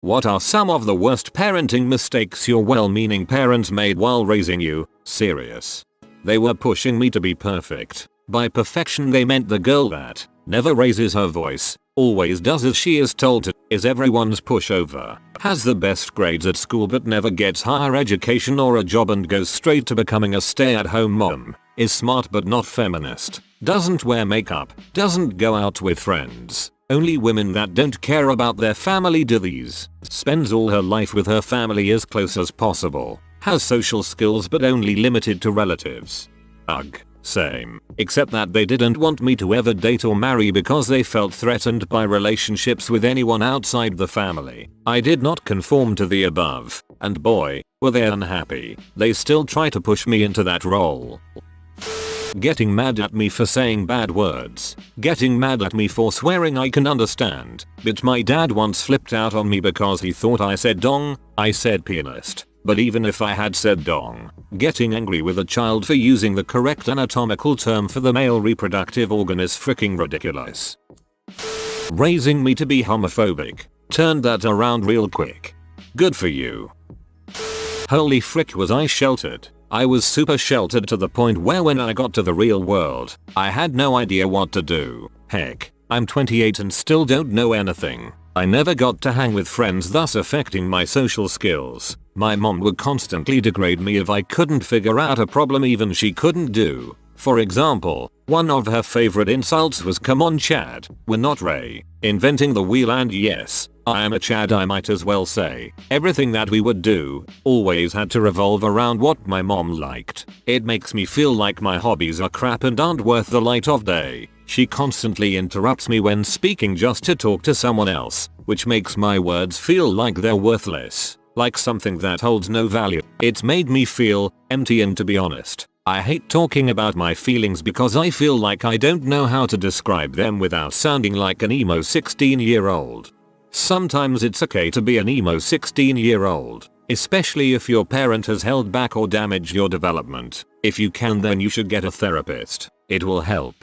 What are some of the worst parenting mistakes your well-meaning parents made while raising you? Serious. They were pushing me to be perfect. By perfection they meant the girl that never raises her voice, always does as she is told to, is everyone's pushover, has the best grades at school but never gets higher education or a job and goes straight to becoming a stay-at-home mom, is smart but not feminist, doesn't wear makeup, doesn't go out with friends. Only women that don't care about their family do these. Spends all her life with her family as close as possible. Has social skills but only limited to relatives. Ugh. Same. Except that they didn't want me to ever date or marry because they felt threatened by relationships with anyone outside the family. I did not conform to the above, and boy, were they unhappy. They still try to push me into that role. Getting mad at me for saying bad words. Getting mad at me for swearing I can understand, but my dad once flipped out on me because he thought I said dong, I said pianist. But even if I had said dong, getting angry with a child for using the correct anatomical term for the male reproductive organ is freaking ridiculous. Raising me to be homophobic. Turned that around real quick. Good for you. Holy frick was I sheltered. I was super sheltered to the point where when I got to the real world, I had no idea what to do. Heck, I'm 28 and still don't know anything. I never got to hang with friends, thus affecting my social skills. My mom would constantly degrade me if I couldn't figure out a problem even she couldn't do. For example, one of her favorite insults was "Come on Chad, we're not Ray, inventing the wheel," and yes, I am a Chad, I might as well say. Everything that we would do always had to revolve around what my mom liked. It makes me feel like my hobbies are crap and aren't worth the light of day. She constantly interrupts me when speaking just to talk to someone else, which makes my words feel like they're worthless, like something that holds no value. It's made me feel empty, and to be honest, I hate talking about my feelings because I feel like I don't know how to describe them without sounding like an emo 16-year-old. Sometimes it's okay to be an emo 16-year-old, especially if your parent has held back or damaged your development. If you can, then you should get a therapist. It will help.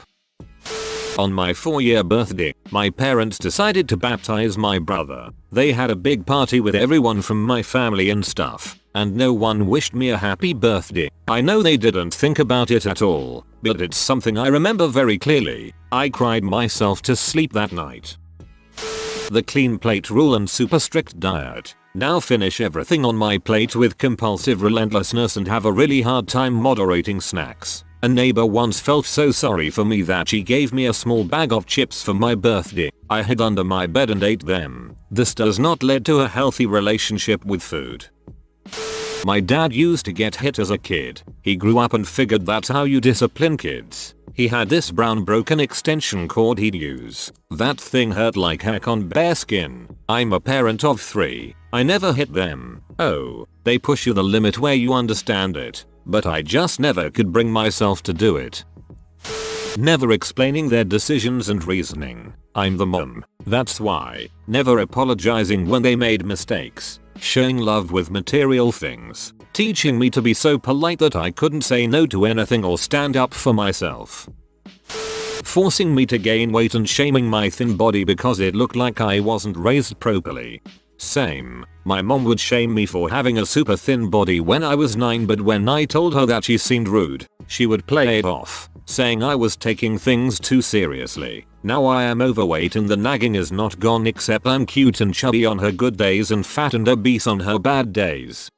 On my 4-year birthday, my parents decided to baptize my brother. They had a big party with everyone from my family and stuff, and no one wished me a happy birthday. I know they didn't think about it at all, but it's something I remember very clearly. I cried myself to sleep that night. The clean plate rule and super strict diet. Now finish everything on my plate with compulsive relentlessness and have a really hard time moderating snacks. A neighbor once felt so sorry for me that she gave me a small bag of chips for my birthday. I hid under my bed and ate them. This does not lead to a healthy relationship with food. My dad used to get hit as a kid. He grew up and figured that's how you discipline kids. He had this brown broken extension cord he'd use. That thing hurt like heck on bare skin. I'm a parent of 3. I never hit them. Oh, they push you the limit where you understand it. But I just never could bring myself to do it. Never explaining their decisions and reasoning. I'm the mom. That's why. Never apologizing when they made mistakes. Showing love with material things. Teaching me to be so polite that I couldn't say no to anything or stand up for myself. Forcing me to gain weight and shaming my thin body because it looked like I wasn't raised properly. Same. My mom would shame me for having a super thin body when I was 9, but when I told her that she seemed rude, she would play it off, saying I was taking things too seriously. Now I am overweight and the nagging is not gone, except I'm cute and chubby on her good days and fat and obese on her bad days.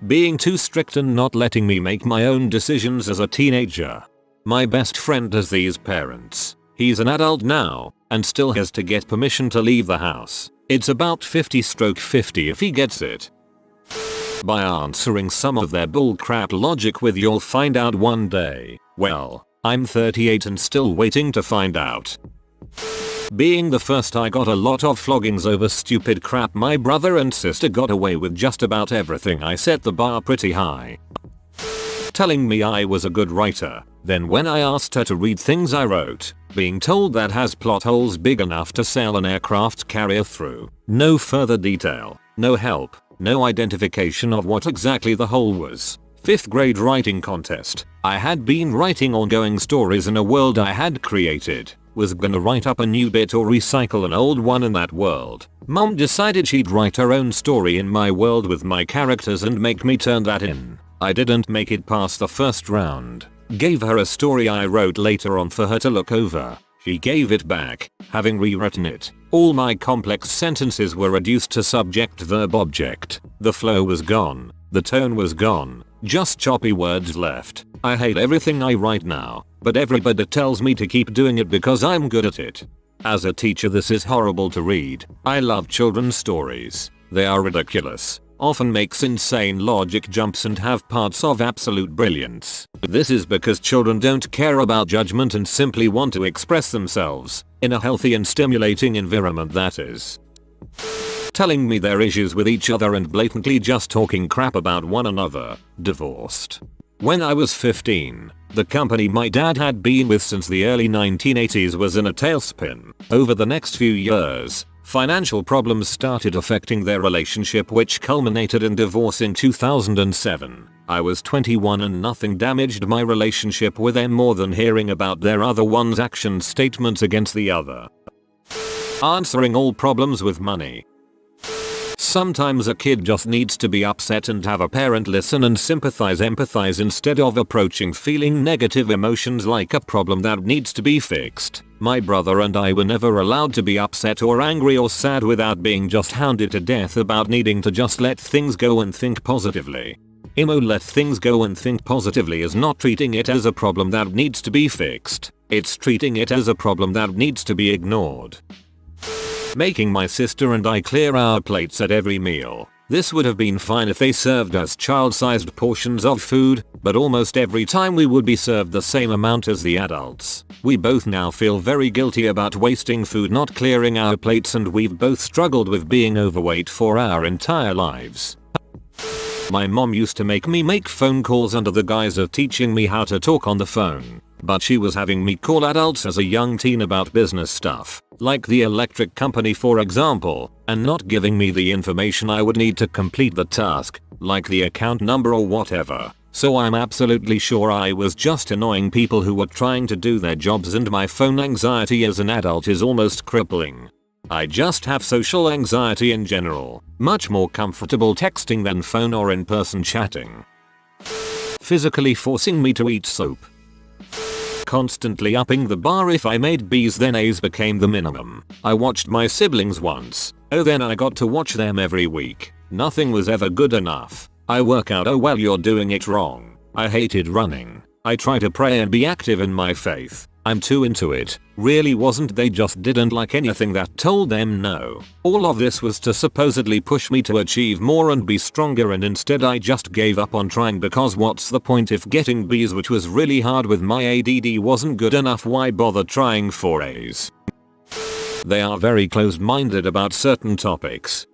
Being too strict and not letting me make my own decisions as a teenager. My best friend has these parents. He's an adult now and still has to get permission to leave the house. It's about 50/50 if he gets it. By answering some of their bullcrap logic with "you'll find out one day." Well, I'm 38 and still waiting to find out. Being the first, I got a lot of floggings over stupid crap. My brother and sister got away with just about everything. I set the bar pretty high. Telling me I was a good writer. Then when I asked her to read things I wrote, being told that has plot holes big enough to sail an aircraft carrier through. No further detail, no help, no identification of what exactly the hole was. 5th grade writing contest. I had been writing ongoing stories in a world I had created. Was gonna write up a new bit or recycle an old one in that world. Mom decided she'd write her own story in my world with my characters and make me turn that in. I didn't make it past the first round. Gave her a story I wrote later on for her to look over. She gave it back, having rewritten it. All my complex sentences were reduced to subject verb object. The flow was gone. The tone was gone. Just choppy words left. I hate everything I write now, but everybody tells me to keep doing it because I'm good at it. As a teacher, this is horrible to read. I love children's stories. They are ridiculous, often makes insane logic jumps and have parts of absolute brilliance. This is because children don't care about judgment and simply want to express themselves in a healthy and stimulating environment, that is. Telling me their issues with each other and blatantly just talking crap about one another. Divorced. When I was 15, the company my dad had been with since the early 1980s was in a tailspin. Over the next few years, financial problems started affecting their relationship, which culminated in divorce in 2007. I was 21 and nothing damaged my relationship with them more than hearing about their other one's action statements against the other. Answering all problems with money. Sometimes a kid just needs to be upset and have a parent listen and empathize instead of approaching feeling negative emotions like a problem that needs to be fixed. My brother and I were never allowed to be upset or angry or sad without being just hounded to death about needing to just let things go and think positively. Let things go and think positively is not treating it as a problem that needs to be fixed. It's treating it as a problem that needs to be ignored. Making my sister and I clear our plates at every meal. This would have been fine if they served us child-sized portions of food, but almost every time we would be served the same amount as the adults. We both now feel very guilty about wasting food, not clearing our plates, and we've both struggled with being overweight for our entire lives. My mom used to make me make phone calls under the guise of teaching me how to talk on the phone. But she was having me call adults as a young teen about business stuff, like the electric company for example, and not giving me the information I would need to complete the task, like the account number or whatever. So I'm absolutely sure I was just annoying people who were trying to do their jobs, and my phone anxiety as an adult is almost crippling. I just have social anxiety in general, much more comfortable texting than phone or in-person chatting. Physically forcing me to eat soap. Constantly upping the bar. If I made B's, then A's became the minimum. I watched my siblings once. Oh, then I got to watch them every week. Nothing was ever good enough. I work out. Oh well, you're doing it wrong. I hated running. I try to pray and be active in my faith. I'm too into it. Really wasn't. They just didn't like anything that told them no. All of this was to supposedly push me to achieve more and be stronger, and instead I just gave up on trying, because what's the point if getting B's, which was really hard with my ADD, wasn't good enough? Why bother trying for A's? They are very closed-minded about certain topics.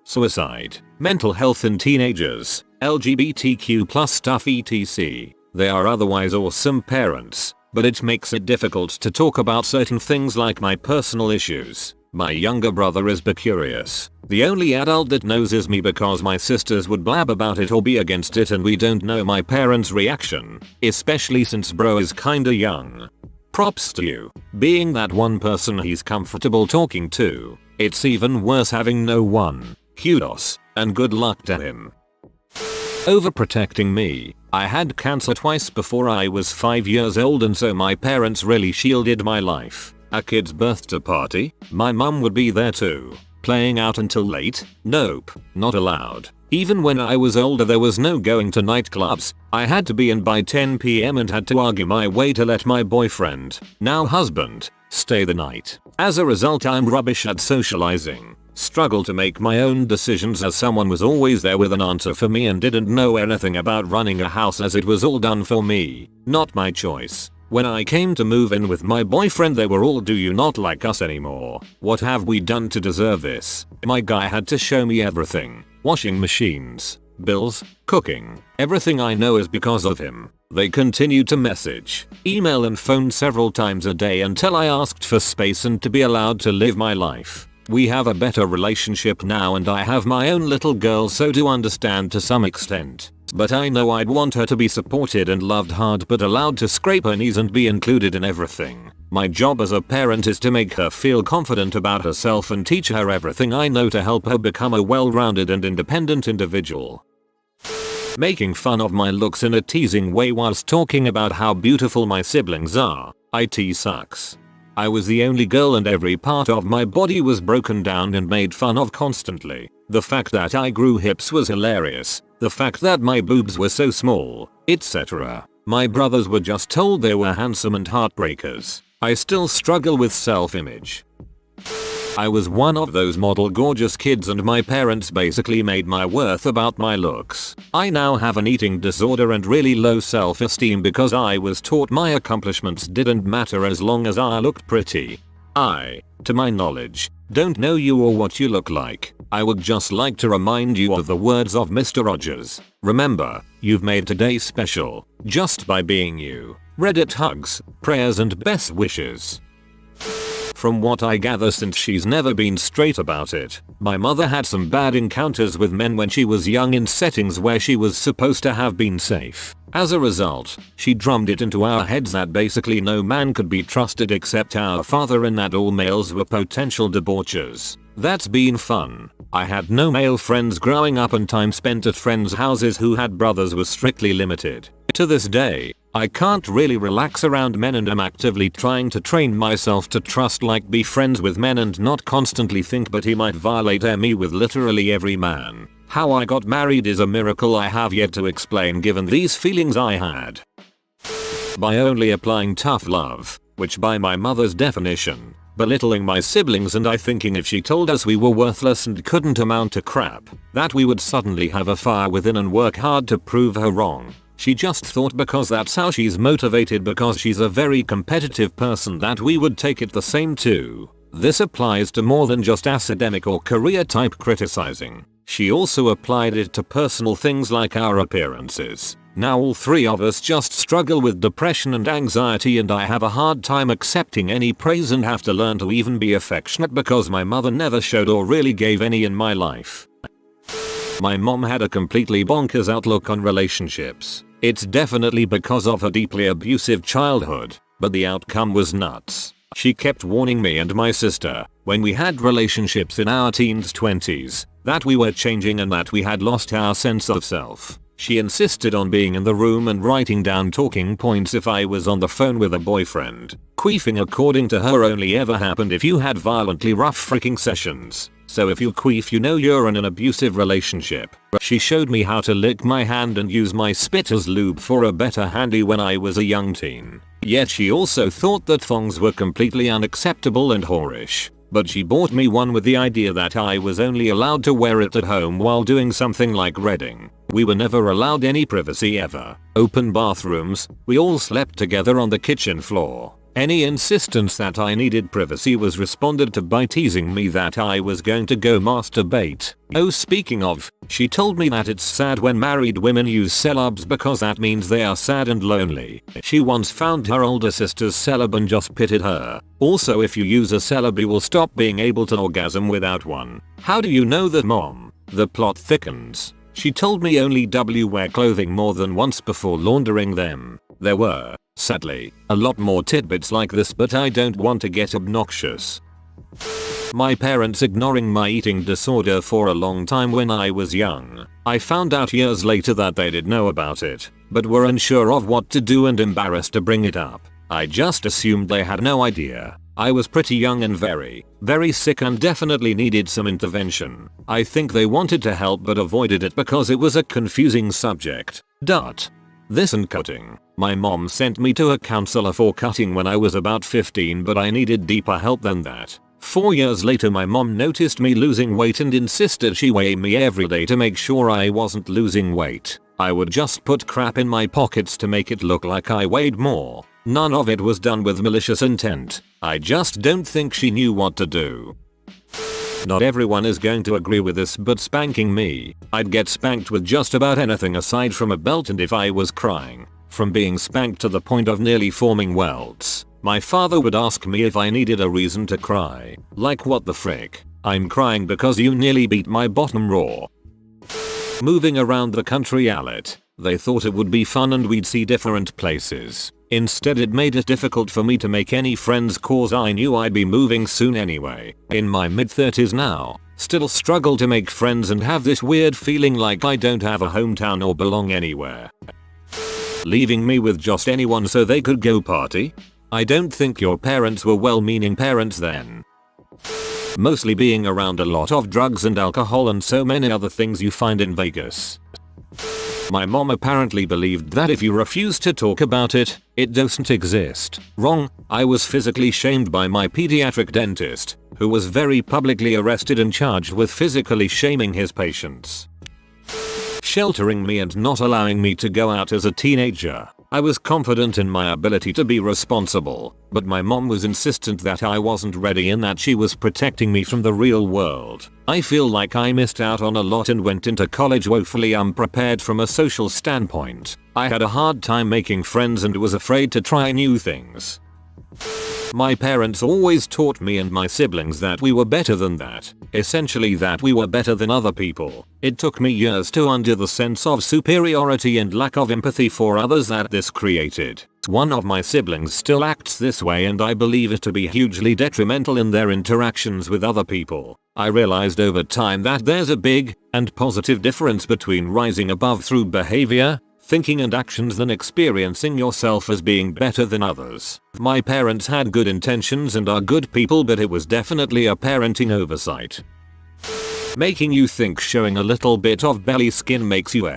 Suicide, mental health in teenagers, LGBTQ+ stuff etc. They are otherwise awesome parents, but it makes it difficult to talk about certain things like my personal issues. My younger brother is bi-curious. The only adult that knows is me, because my sisters would blab about it or be against it, and we don't know my parents' reaction, especially since bro is kinda young. Props to you, being that one person he's comfortable talking to. It's even worse having no one. Kudos, and good luck to him. Overprotecting me. I had cancer twice before I was 5 years old, and so my parents really shielded my life. A kid's birthday party? My mum would be there too. Playing out until late? Nope, not allowed. Even when I was older, there was no going to nightclubs. I had to be in by 10 PM and had to argue my way to let my boyfriend, now husband, stay the night. As a result, I'm rubbish at socializing. Struggle to make my own decisions, as someone was always there with an answer for me and didn't know anything about running a house, as it was all done for me, not my choice. When I came to move in with my boyfriend, they were all, "Do you not like us anymore? What have we done to deserve this?" My guy had to show me everything. Washing machines, bills, cooking. Everything I know is because of him. They continued to message, email and phone several times a day until I asked for space and to be allowed to live my life. We have a better relationship now, and I have my own little girl, so do understand to some extent. But I know I'd want her to be supported and loved hard but allowed to scrape her knees and be included in everything. My job as a parent is to make her feel confident about herself and teach her everything I know to help her become a well-rounded and independent individual. Making fun of my looks in a teasing way whilst talking about how beautiful my siblings are. It sucks. I was the only girl and every part of my body was broken down and made fun of constantly. The fact that I grew hips was hilarious. The fact that my boobs were so small, etc. My brothers were just told they were handsome and heartbreakers. I still struggle with self-image. I was one of those model gorgeous kids and my parents basically made my worth about my looks. I now have an eating disorder and really low self-esteem because I was taught my accomplishments didn't matter as long as I looked pretty. To my knowledge, don't know you or what you look like. I would just like to remind you of the words of Mr. Rogers. Remember, you've made today special, just by being you. Reddit hugs, prayers and best wishes. From what I gather, since she's never been straight about it, my mother had some bad encounters with men when she was young in settings where she was supposed to have been safe. As a result, she drummed it into our heads that basically no man could be trusted except our father and that all males were potential debauchers. That's been fun. I had no male friends growing up and time spent at friends' houses who had brothers was strictly limited. To this day, I can't really relax around men and am actively trying to train myself to trust, like be friends with men and not constantly think but he might violate me with literally every man. How I got married is a miracle I have yet to explain given these feelings I had. By only applying tough love, which by my mother's definition, belittling my siblings and I thinking if she told us we were worthless and couldn't amount to crap, that we would suddenly have a fire within and work hard to prove her wrong. She just thought because that's how she's motivated because she's a very competitive person that we would take it the same too. This applies to more than just academic or career type criticizing. She also applied it to personal things like our appearances. Now all three of us just struggle with depression and anxiety and I have a hard time accepting any praise and have to learn to even be affectionate because my mother never showed or really gave any in my life. My mom had a completely bonkers outlook on relationships. It's definitely because of her deeply abusive childhood, but the outcome was nuts. She kept warning me and my sister, when we had relationships in our teens 20s, that we were changing and that we had lost our sense of self. She insisted on being in the room and writing down talking points if I was on the phone with a boyfriend. Queefing according to her only ever happened if you had violently rough freaking sessions. So if you queef you know you're in an abusive relationship. She showed me how to lick my hand and use my spit as lube for a better handy when I was a young teen. Yet she also thought that thongs were completely unacceptable and whorish. But she bought me one with the idea that I was only allowed to wear it at home while doing something like reading. We were never allowed any privacy ever. Open bathrooms, we all slept together on the kitchen floor. Any insistence that I needed privacy was responded to by teasing me that I was going to go masturbate. Oh, speaking of, she told me that it's sad when married women use celebs because that means they are sad and lonely. She once found her older sister's celeb and just pitied her. Also, if you use a celeb you will stop being able to orgasm without one. How do you know that, mom? The plot thickens. She told me only wear clothing more than once before laundering them. There were, sadly, a lot more tidbits like this but I don't want to get obnoxious. My parents ignoring my eating disorder for a long time when I was young. I found out years later that they did know about it, but were unsure of what to do and embarrassed to bring it up. I just assumed they had no idea. I was pretty young and very sick and definitely needed some intervention. I think they wanted to help but avoided it because it was a confusing subject. This and cutting. My mom sent me to a counselor for cutting when I was about 15 but I needed deeper help than that. 4 years later my mom noticed me losing weight and insisted she weigh me every day to make sure I wasn't losing weight. I would just put crap in my pockets to make it look like I weighed more. None of it was done with malicious intent. I just don't think she knew what to do. Not everyone is going to agree with this but spanking me, I'd get spanked with just about anything aside from a belt and if I was crying. From being spanked to the point of nearly forming welts. My father would ask me if I needed a reason to cry. Like what the frick? I'm crying because you nearly beat my bottom raw. Moving around the country they thought it would be fun and we'd see different places. Instead it made it difficult for me to make any friends cause I knew I'd be moving soon anyway. In my mid-30s now, still struggle to make friends and have this weird feeling like I don't have a hometown or belong anywhere. Leaving me with just anyone so they could go party? I don't think your parents were well-meaning parents then. Mostly being around a lot of drugs and alcohol and so many other things you find in Vegas. My mom apparently believed that if you refuse to talk about it, it doesn't exist. Wrong. I was physically shamed by my pediatric dentist, who was very publicly arrested and charged with physically shaming his patients. Sheltering me and not allowing me to go out as a teenager. I was confident in my ability to be responsible, but my mom was insistent that I wasn't ready and that she was protecting me from the real world. I feel like I missed out on a lot and went into college woefully unprepared from a social standpoint. I had a hard time making friends and was afraid to try new things. My parents always taught me and my siblings that we were better than that. Essentially that we were better than other people. It took me years to undo the sense of superiority and lack of empathy for others that this created. One of my siblings still acts this way and I believe it to be hugely detrimental in their interactions with other people. I realized over time that there's a big and positive difference between rising above through behavior, thinking and actions than experiencing yourself as being better than others. My parents had good intentions and are good people, but it was definitely a parenting oversight. Making you think showing a little bit of belly skin makes you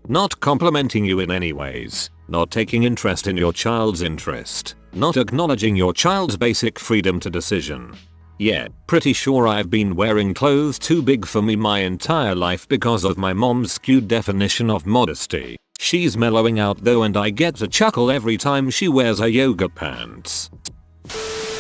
not complimenting you in any ways, not taking interest in your child's interest, not acknowledging your child's basic freedom to decision. Yeah, pretty sure I've been wearing clothes too big for me my entire life because of my mom's skewed definition of modesty. She's mellowing out though and I get to chuckle every time she wears her yoga pants.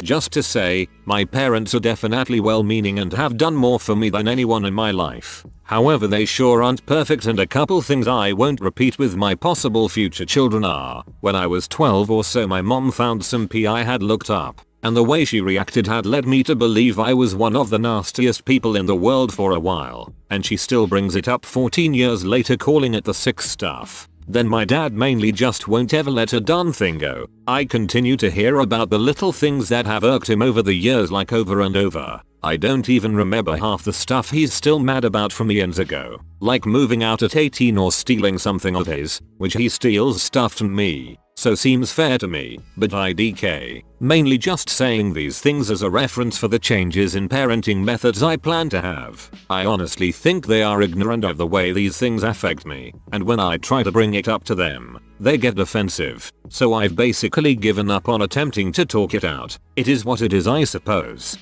Just to say, my parents are definitely well-meaning and have done more for me than anyone in my life. However, they sure aren't perfect and a couple things I won't repeat with my possible future children are, when I was 12 or so my mom found some pee I had looked up, and the way she reacted had led me to believe I was one of the nastiest people in the world for a while, and she still brings it up 14 years later calling it the sick stuff. Then my dad mainly just won't ever let a darn thing go. I continue to hear about the little things that have irked him over the years like over and over. I don't even remember half the stuff he's still mad about from years ago. Like moving out at 18 or stealing something of his, which he steals stuff from me. So seems fair to me, but IDK. Mainly just saying these things as a reference for the changes in parenting methods I plan to have. I honestly think they are ignorant of the way these things affect me, and when I try to bring it up to them, they get defensive. So I've basically given up on attempting to talk it out. It is what it is, I suppose.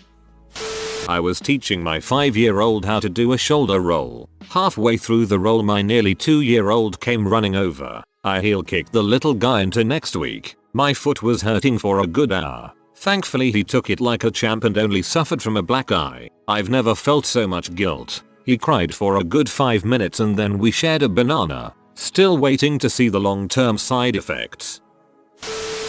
I was teaching my 5-year-old how to do a shoulder roll. Halfway through the roll my nearly 2-year-old came running over. I heel kicked the little guy into next week. My foot was hurting for a good hour. Thankfully he took it like a champ and only suffered from a black eye. I've never felt so much guilt. He cried for a good 5 minutes and then we shared a banana. Still waiting to see the long-term side effects.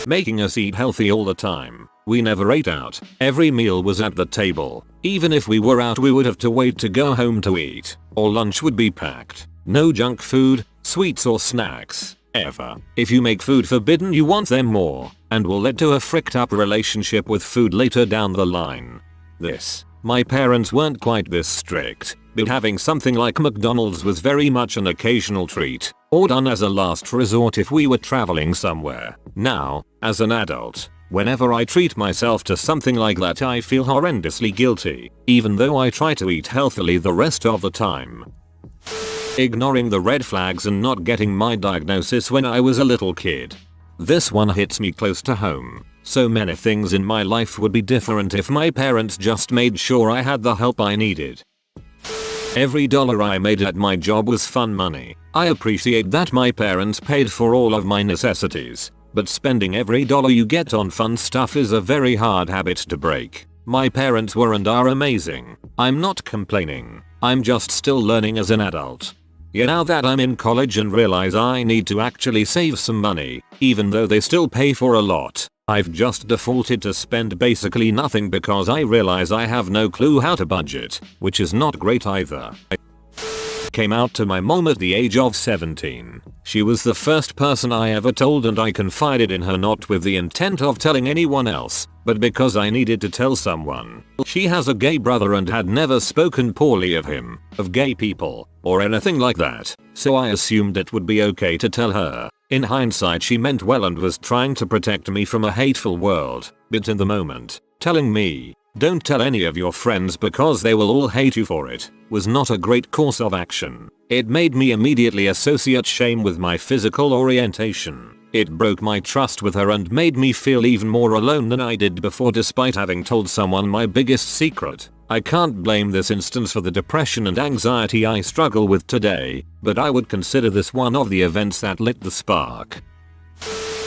Making us eat healthy all the time. We never ate out. Every meal was at the table. Even if we were out we would have to wait to go home to eat. Or lunch would be packed. No junk food, sweets or snacks. Ever. If you make food forbidden you want them more, and will lead to a fricked up relationship with food later down the line. My parents weren't quite this strict, but having something like McDonald's was very much an occasional treat, or done as a last resort if we were traveling somewhere. Now, as an adult, whenever I treat myself to something like that I feel horrendously guilty, even though I try to eat healthily the rest of the time. Ignoring the red flags and not getting my diagnosis when I was a little kid. This one hits me close to home. So many things in my life would be different if my parents just made sure I had the help I needed. Every dollar I made at my job was fun money. I appreciate that my parents paid for all of my necessities, but spending every dollar you get on fun stuff is a very hard habit to break. My parents were and are amazing. I'm not complaining. I'm just still learning as an adult. Now that I'm in college and realize I need to actually save some money, even though they still pay for a lot, I've just defaulted to spend basically nothing because I realize I have no clue how to budget, which is not great either. came out to my mom at the age of 17. She was the first person I ever told, and I confided in her not with the intent of telling anyone else, but because I needed to tell someone. She has a gay brother and had never spoken poorly of him, of gay people, or anything like that, so I assumed it would be okay to tell her. In hindsight, she meant well and was trying to protect me from a hateful world, but in the moment, telling me, "Don't tell any of your friends because they will all hate you for it," was not a great course of action. It made me immediately associate shame with my physical orientation. It broke my trust with her and made me feel even more alone than I did before, despite having told someone my biggest secret. I can't blame this instance for the depression and anxiety I struggle with today, but I would consider this one of the events that lit the spark.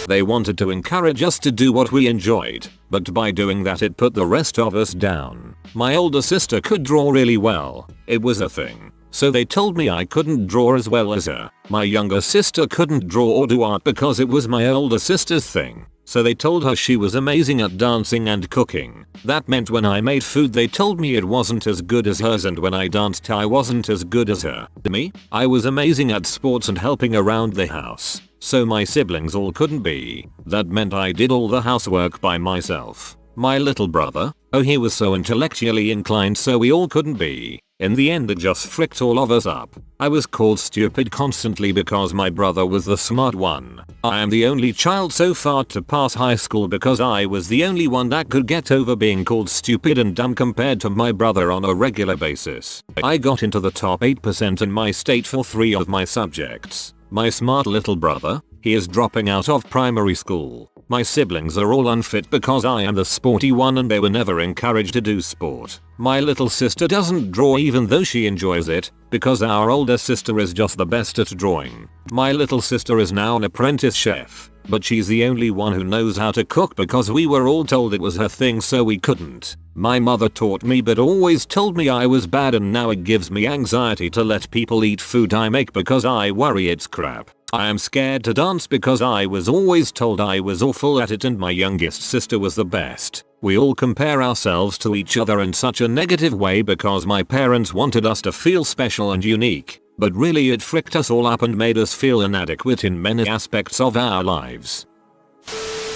They wanted to encourage us to do what we enjoyed, but by doing that it put the rest of us down. My older sister could draw really well. It was a thing. So they told me I couldn't draw as well as her. My younger sister couldn't draw or do art because it was my older sister's thing. So they told her she was amazing at dancing and cooking. That meant when I made food they told me it wasn't as good as hers, and when I danced I wasn't as good as her. Me? I was amazing at sports and helping around the house. So my siblings all couldn't be. That meant I did all the housework by myself. My little brother? Oh, he was so intellectually inclined so we all couldn't be. In the end it just fricked all of us up. I was called stupid constantly because my brother was the smart one. I am the only child so far to pass high school because I was the only one that could get over being called stupid and dumb compared to my brother on a regular basis. I got into the top 8% in my state for 3 of my subjects. My smart little brother? He is dropping out of primary school. My siblings are all unfit because I am the sporty one and they were never encouraged to do sport. My little sister doesn't draw even though she enjoys it, because our older sister is just the best at drawing. My little sister is now an apprentice chef, but she's the only one who knows how to cook because we were all told it was her thing so we couldn't. My mother taught me but always told me I was bad, and now it gives me anxiety to let people eat food I make because I worry it's crap. I am scared to dance because I was always told I was awful at it and my youngest sister was the best. We all compare ourselves to each other in such a negative way because my parents wanted us to feel special and unique, but really it fricked us all up and made us feel inadequate in many aspects of our lives.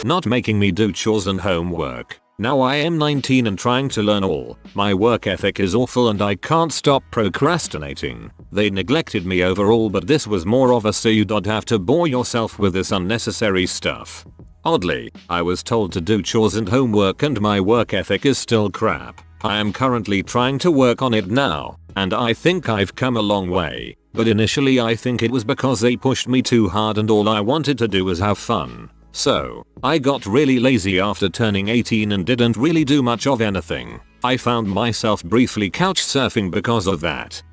Not making me do chores and homework. Now I am 19 and trying to learn all. My work ethic is awful and I can't stop procrastinating. They neglected me overall, but this was more of a so you don't have to bore yourself with this unnecessary stuff. Oddly, I was told to do chores and homework and my work ethic is still crap. I am currently trying to work on it now, and I think I've come a long way. But initially I think it was because they pushed me too hard and all I wanted to do was have fun. So, I got really lazy after turning 18 and didn't really do much of anything. I found myself briefly couch surfing because of that.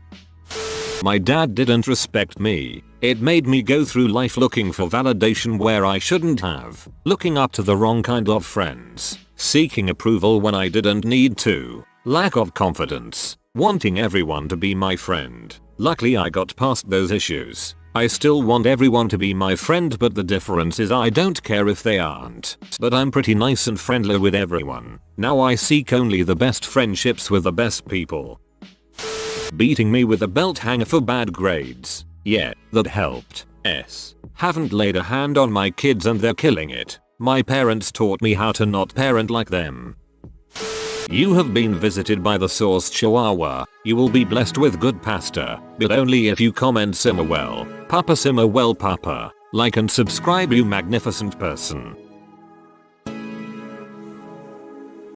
My dad didn't respect me. It made me go through life looking for validation where I shouldn't have, looking up to the wrong kind of friends, seeking approval when I didn't need to, lack of confidence, wanting everyone to be my friend. Luckily I got past those issues. I still want everyone to be my friend, but the difference is I don't care if they aren't. But I'm pretty nice and friendly with everyone. Now I seek only the best friendships with the best people. Beating me with a belt hanger for bad grades. Yeah, that helped. Haven't laid a hand on my kids and they're killing it. My parents taught me how to not parent like them. You have been visited by the Source Chihuahua. You will be blessed with good pasta, but only if you comment simmer well. Papa simmer well papa. Like and subscribe, you magnificent person.